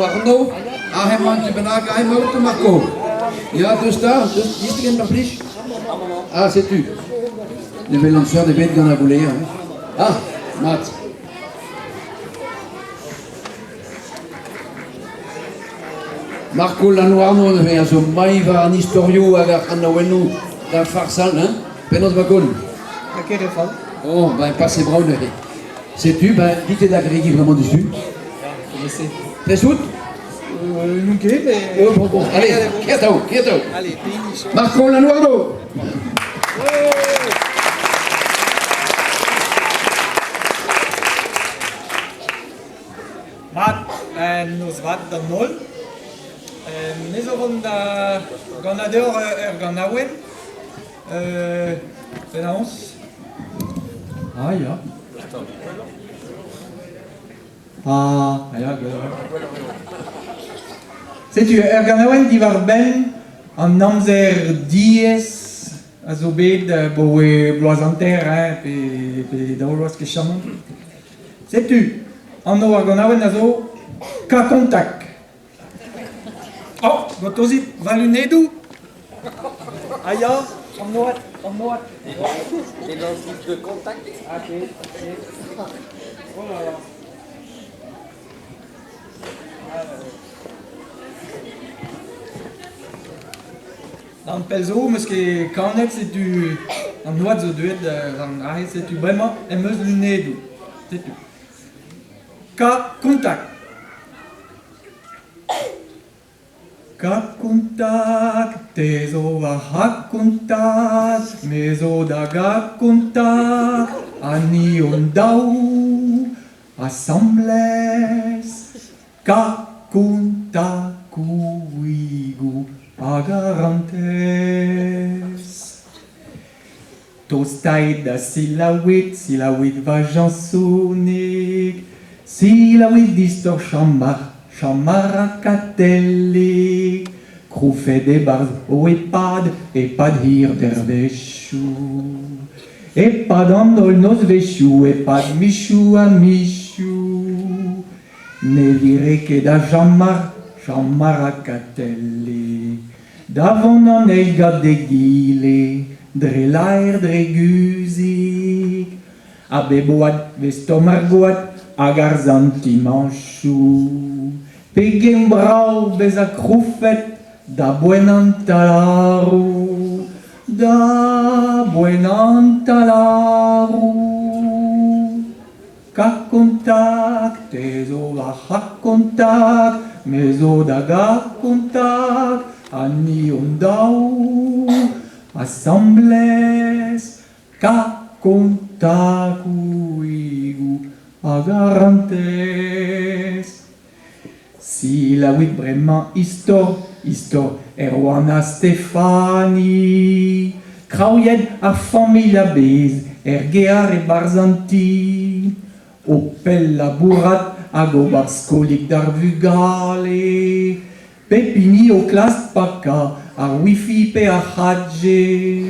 Arno, Ahemman Benaga, Ahemman Marco. Ja, dus daar, dus is er nog niet? Ah, c'est tu. Le balanceur de bêtes dans la boulée. Hein. Ah, Matt. Marco Lanoarno, we hebben zo'n maiva een historio aan de wenu, daar farsan, hein? Penos bagon. À quel effort? Oh, ben, pas c'est brown. Sais-tu, ben, dites d'agréger vraiment dessus. Je sais. T'es soute? Nunca, mais. Oh, bon, bon. Allez, quieto, quieto. Allez, finish. Marco Lanoarno. Maat, nos vat da nol. Mes o vant da ganadeur gant awen. Penaos. Ah, ja. Ah, ja, sais-tu, ganawen di war ben an amzer dies a zo bet bo e bloazanter, pe daouloaz ket chamon. Sais-tu, an no ar ganawen a zo ka kontak. Oh, gotozit, valunedou. Aya, an noat. Et dans le livre de contact. Ok. Oh là là. Dans le pelzo, parce que quand on est, c'est du. En noix de duet, c'est du vraiment aimeuse lunedo. C'est tout. Ka contact. Ka kontak, tezo va ha kontak, mezo da ga kontak, ani on dau, assembles, ka kontaku wigu agarantes. Tostai da silawit va jansonic, silawit distor chamara catelli, crufe de barz o epad hir der vesciu. Epad andol nos vesciu, epad michu a michu. Ne vire che da chamara catelli. Davon an eiga de gile, drelaer dreguzik. A beboat vestomargoat, agar zanti manchou. Pegem brau bez a croufet da buenantalaru, Ka kontak, tezo va ha kontak, mezo da ga kontak, ani on dau, assembles, ka kontaku igu agarantes. Si la wit bremañ istor erwana Stefani, kraoiet ar familha bez, gear e barzanti, o pel labourat hag o bar skolik d'ar vugale, pepini o klas paka, ar wifi pe ar hadje.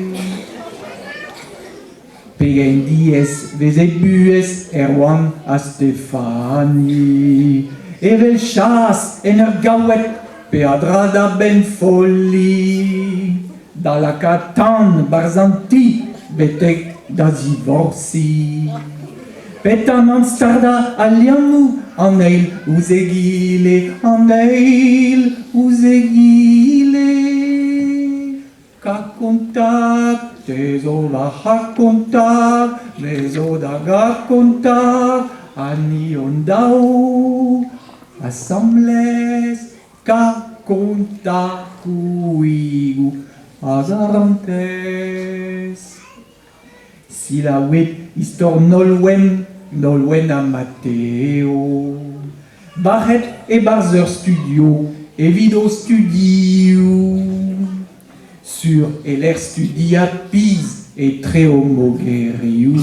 Pegen dies vez e bues erwan a Stefani, evel chas en ur gaouet pe a dra da ben foli. Da la katan barzanti betek da zivorsi. Petan an starda a liamou an eil ouzegile, Ka kontak, tezo va ha kontak, mezo da ga kontak, ani on dau, assembles, ka kontaku igu agarantes. Si la wet istor nolwen a Matteo, barret e barzer studio, e video studio, sur LR studia piz e treo mogeriu,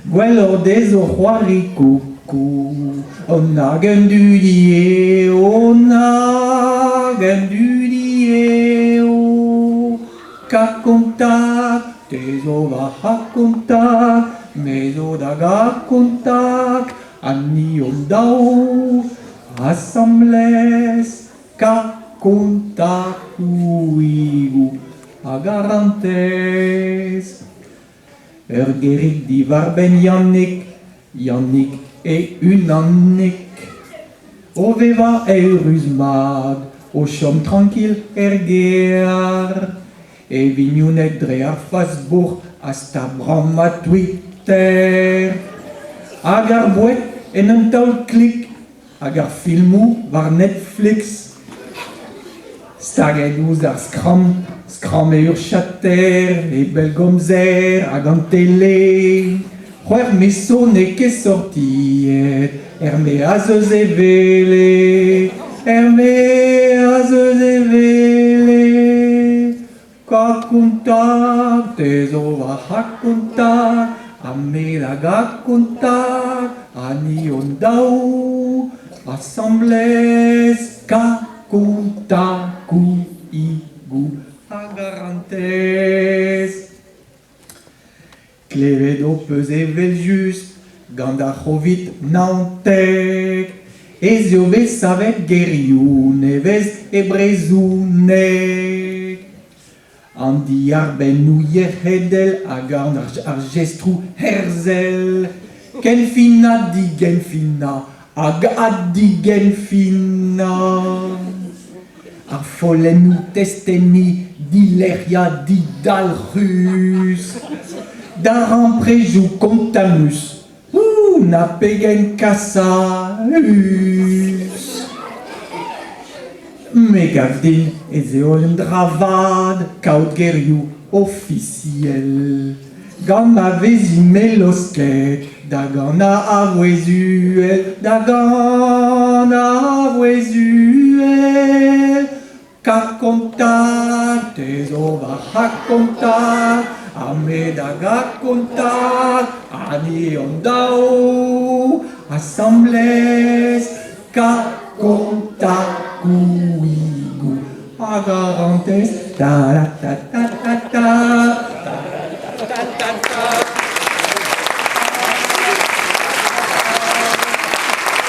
gwell ur dezo c'hoari koko, on a gendudie, ka kontak, tezo va ha kontak, mezo da ga kontak, ani on dao, assemblées ca contacuigu agarantes. Gerik divar ben Yannick et Unannick. Oveva eurusmag, au chom tranquille ergear. Et vignounet drear fasbourg hasta brama Twitter. Agar bouet en un taul clic, agar filmou var Netflix. Stagedous ar skram ur chater, e belgomzer hag an tele. C'hwer me sonne ket sortiet, me a zeus e vele, me a zeus e vele. Ka kontak, te zo va ha kontak, a me la ga kontak, ani on daou, assemblées ka kontaku igu agarantes. Klevedo peus evel just, gant ar c'hovit naontek, ezio vez savet gerioù nevez e brezounek. An di ar ben nouier hedel hag ar gestrou herzel, ken fina digen fina, hag adigen fina. Ar follennou testeni dileria didalrus, dar an prejou contamus, na pegen kassaus. Me gavdin ez eo un dravad kaout gerioù officiel. Gant ma vezi melosket, da gant a avoezuel, ka kontak, te zo va ha kontak, a me da ga kontak, ani on daou, assemblées ka kontakuigu agarantes, ta la ta